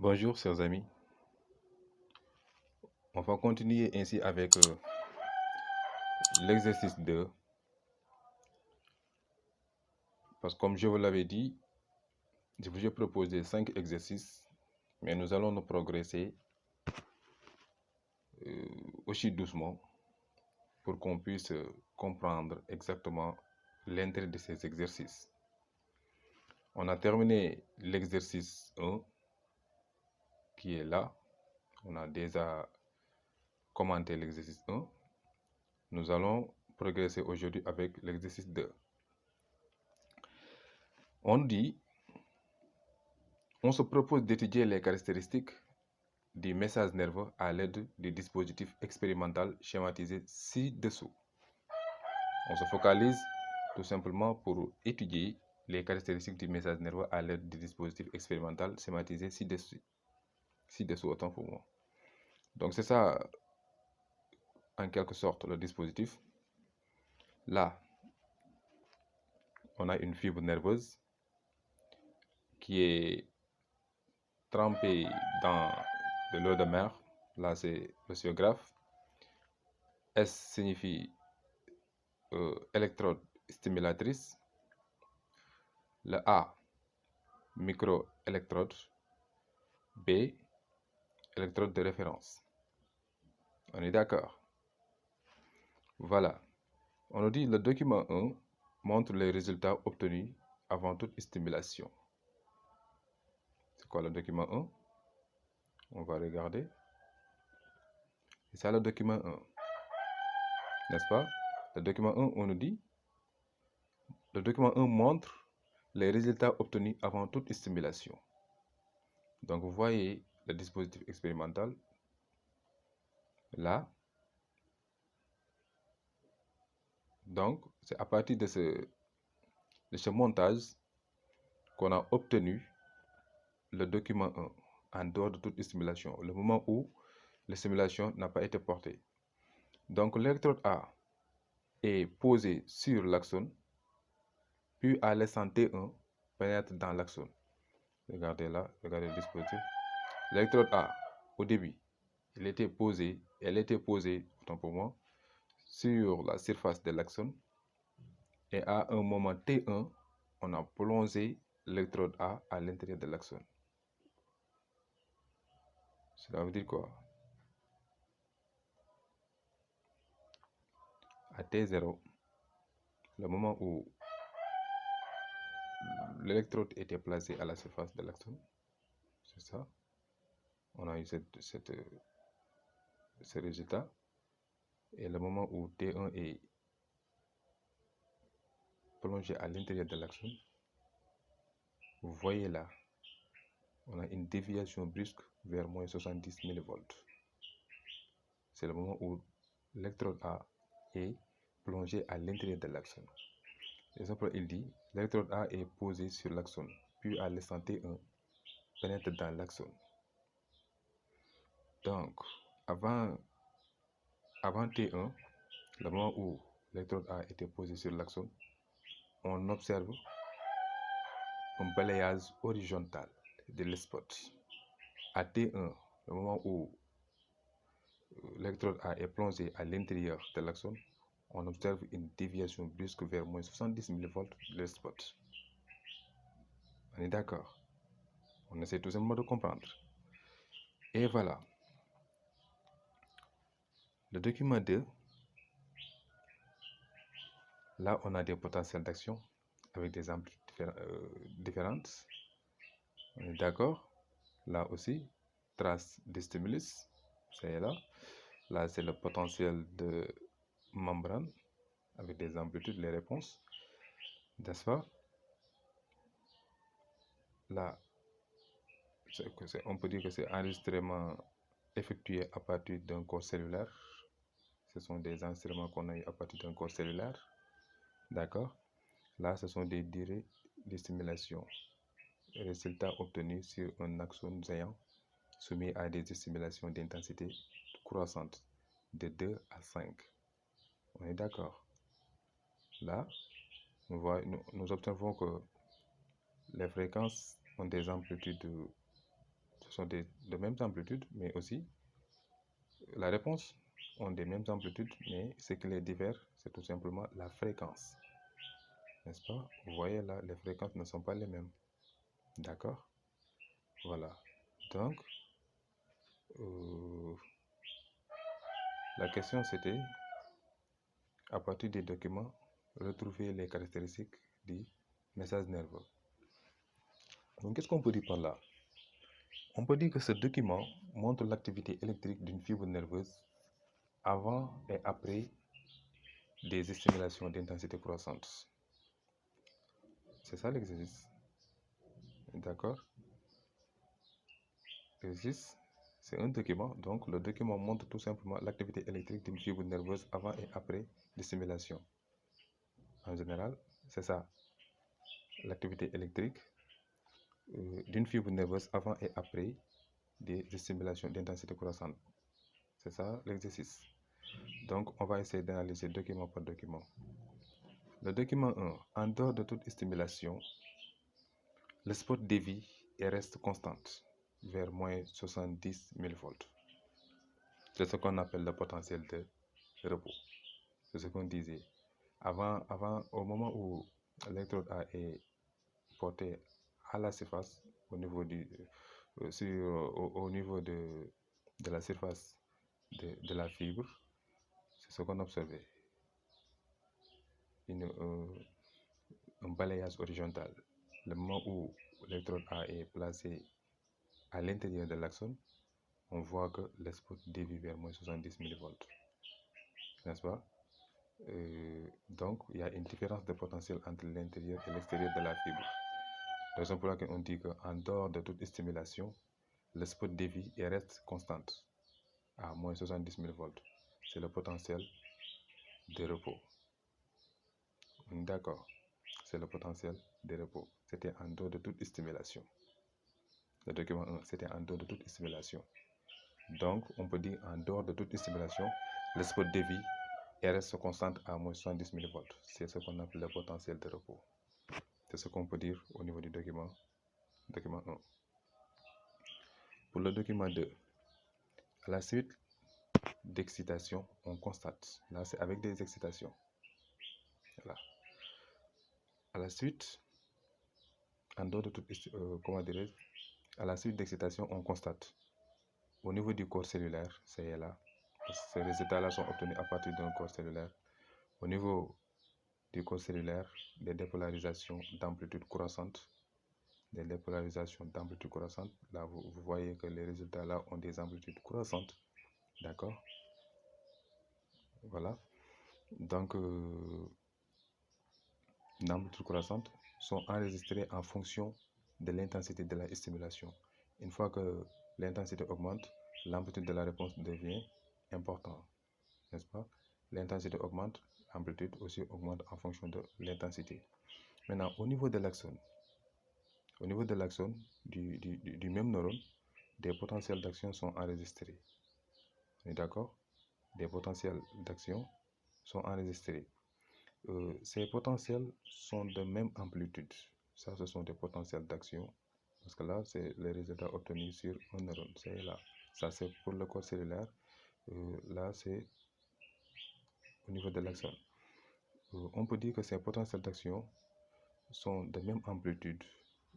Bonjour chers amis, on va continuer ainsi avec l'exercice 2 parce que comme je vous l'avais dit, je vous ai proposé 5 exercices mais nous allons nous progresser aussi doucement pour qu'on puisse comprendre exactement l'intérêt de ces exercices. On a terminé l'exercice 1 qui est là, on a déjà commenté l'exercice 1. Nous allons progresser aujourd'hui avec l'exercice 2. On se propose d'étudier les caractéristiques du message nerveux à l'aide du dispositif expérimental schématisé ci-dessous. On se focalise tout simplement pour étudier les caractéristiques du message nerveux à l'aide du dispositif expérimental schématisé ci-dessous. Ci-dessous, autant pour moi. Donc c'est ça, en quelque sorte, le dispositif. Là, on a une fibre nerveuse qui est trempée dans de l'eau de mer. Là, c'est le sciographe. S signifie électrode stimulatrice. Le A, microélectrode. B, électrode de référence. On est d'accord? Voilà. On nous dit le document 1 montre les résultats obtenus avant toute stimulation. C'est quoi le document 1? On va regarder. C'est ça le document 1. N'est-ce pas? Le document 1, on nous dit le document 1 montre les résultats obtenus avant toute stimulation. Donc vous voyez le dispositif expérimental là. Donc c'est à partir de ce montage qu'on a obtenu le document 1 en dehors de toute stimulation, le moment où la stimulation n'a pas été portée. Donc l'électrode A est posée sur l'axone, puis à l'instant T1 pénètre dans l'axone. Regardez là, regardez le dispositif. L'électrode A, au début, elle était posée, autant pour moi, sur la surface de l'axone. Et à un moment T1, on a plongé l'électrode A à l'intérieur de l'axone. Cela veut dire quoi? À T0, le moment où l'électrode était placée à la surface de l'axone, c'est ça, on a eu ce résultat. Et le moment où T1 est plongé à l'intérieur de l'axone, vous voyez là, on a une déviation brusque vers moins 70 mV. C'est le moment où l'électrode A est plongé à l'intérieur de l'axone. L'exemple, il dit, l'électrode A est posée sur l'axone, puis à l'instant T1, pénètre dans l'axone. Donc, avant T1, le moment où l'électrode A était posée sur l'axone, on observe un balayage horizontal de l'espace. À T1, le moment où l'électrode A est plongé à l'intérieur de l'axone, on observe une déviation brusque vers moins 70 mV de l'espace. On est d'accord? On essaie tout simplement de comprendre. Et voilà. Le document 2, là on a des potentiels d'action avec des amplitudes différentes. On est d'accord? Là aussi, trace de stimulus, c'est là. Là c'est le potentiel de membrane avec des amplitudes, les réponses, n'est-ce pas? Là, on peut dire que c'est enregistrement effectué à partir d'un corps cellulaire. Ce sont des enregistrements qu'on a eu à partir d'un corps cellulaire. D'accord? Là, ce sont des durées de stimulation. Résultats obtenus sur un axone géant soumis à des stimulations d'intensité croissante de 2 à 5. On est d'accord? Là, nous observons que les fréquences ont des amplitudes ce sont de mêmes amplitudes, mais aussi la réponse ont des mêmes amplitudes, mais ce qui les diffère, c'est tout simplement la fréquence. N'est-ce pas? Vous voyez là, les fréquences ne sont pas les mêmes. D'accord? Voilà. Donc, la question c'était, à partir des documents, retrouver les caractéristiques du message nerveux. Donc, qu'est-ce qu'on peut dire par là? On peut dire que ce document montre l'activité électrique d'une fibre nerveuse avant et après des stimulations d'intensité croissante. C'est ça l'exercice. D'accord? L'exercice, c'est un document. Donc, le document montre tout simplement l'activité électrique d'une fibre nerveuse avant et après des stimulations. En général, c'est ça. L'activité électrique d'une fibre nerveuse avant et après des stimulations d'intensité croissante. C'est ça l'exercice. Donc, on va essayer d'analyser document par document. Le document 1, en dehors de toute stimulation, le spot dévie et reste constante vers moins 70 000 volts. C'est ce qu'on appelle le potentiel de repos. C'est ce qu'on disait. Avant, au moment où l'électrode A est porté à la surface, au niveau, au niveau de la surface de la fibre, c'est ce qu'on observait. Un balayage horizontal. Le moment où l'électrode A est placé à l'intérieur de l'axone, on voit que le spot dévie vers moins 70 000 volts. N'est-ce pas? Donc, il y a une différence de potentiel entre l'intérieur et l'extérieur de la fibre. Raison pour laquelle on dit qu'en dehors de toute stimulation, le spot dévie et reste constante à moins 70 000 volts. C'est le potentiel de repos. D'accord. C'est le potentiel de repos. C'était en dehors de toute stimulation. Le document 1, c'était en dehors de toute stimulation. Donc, on peut dire en dehors de toute stimulation, le spot dévie et reste constante à moins 70 000 volts. C'est ce qu'on appelle le potentiel de repos. C'est ce qu'on peut dire au niveau du document 1. Pour le document 2, à la suite d'excitation, on constate. Là, c'est avec des excitations. Voilà. À la suite, en dehors de toute, à la suite d'excitation, on constate au niveau du corps cellulaire, c'est là, ces résultats-là sont obtenus à partir d'un corps cellulaire. Au niveau du corps cellulaire, des dépolarisations d'amplitude croissante. Des dépolarisations d'amplitude croissante. Là, vous voyez que les résultats là ont des amplitudes croissantes. D'accord? Voilà. Donc, les amplitudes croissantes sont enregistrées en fonction de l'intensité de la stimulation. Une fois que l'intensité augmente, l'amplitude de la réponse devient importante. N'est-ce pas? L'intensité augmente, l'amplitude aussi augmente en fonction de l'intensité. Maintenant, au niveau de l'axone, du même neurone, des potentiels d'action sont enregistrés. On est d'accord? Des potentiels d'action sont enregistrés. Ces potentiels sont de même amplitude. Ça, ce sont des potentiels d'action. Parce que là, c'est les résultats obtenus sur un neurone. C'est là. Ça, c'est pour le corps cellulaire. Là, c'est au niveau de l'axone. On peut dire que ces potentiels d'action sont de même amplitude.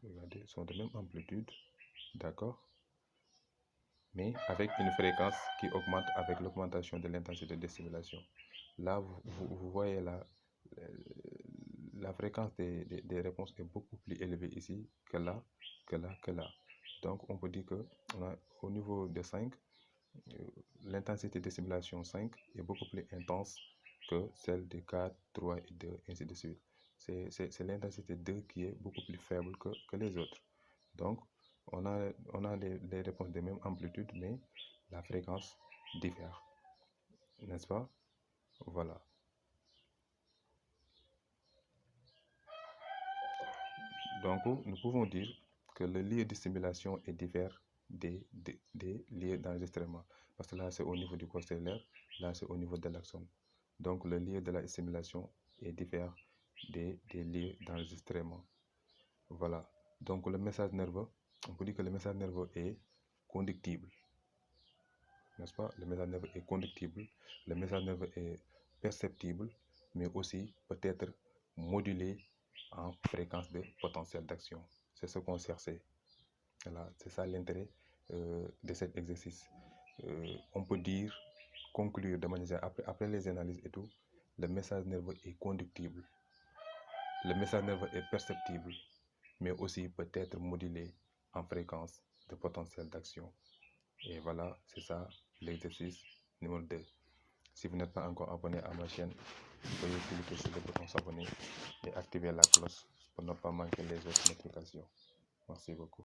Regardez, sont de même amplitude. D'accord? Mais avec une fréquence qui augmente avec l'augmentation de l'intensité de stimulation. Là, vous voyez là, la fréquence des réponses est beaucoup plus élevée ici que là, que là, que là. Donc, on peut dire que au niveau de 5, l'intensité de stimulation 5 est beaucoup plus intense que celle de 4, 3 et 2, ainsi de suite. C'est l'intensité 2 qui est beaucoup plus faible que les autres. Donc, on a les réponses de même amplitude, mais la fréquence diffère. N'est-ce pas? Voilà. Donc, nous pouvons dire que le lieu de stimulation est diffère des lieux d'enregistrement. Parce que là, c'est au niveau du corps cellulaire, là, c'est au niveau de l'axone. Donc, le lieu de la stimulation est diffère des lieux d'enregistrement. Voilà. Donc, le message nerveux, on peut dire que le message nerveux est conductible, n'est-ce pas? Le message nerveux est conductible, le message nerveux est perceptible, mais aussi peut être modulé en fréquence de potentiel d'action. C'est ce qu'on cherchait. Voilà, c'est ça l'intérêt de cet exercice. On peut dire, conclure de manière après les analyses et tout, le message nerveux est conductible, le message nerveux est perceptible, mais aussi peut être modulé en fréquence de potentiel d'action. Et voilà, c'est ça l'exercice numéro 2. Si vous n'êtes pas encore abonné à ma chaîne, veuillez cliquer sur le bouton s'abonner et activer la cloche pour ne pas manquer les autres notifications. Merci beaucoup.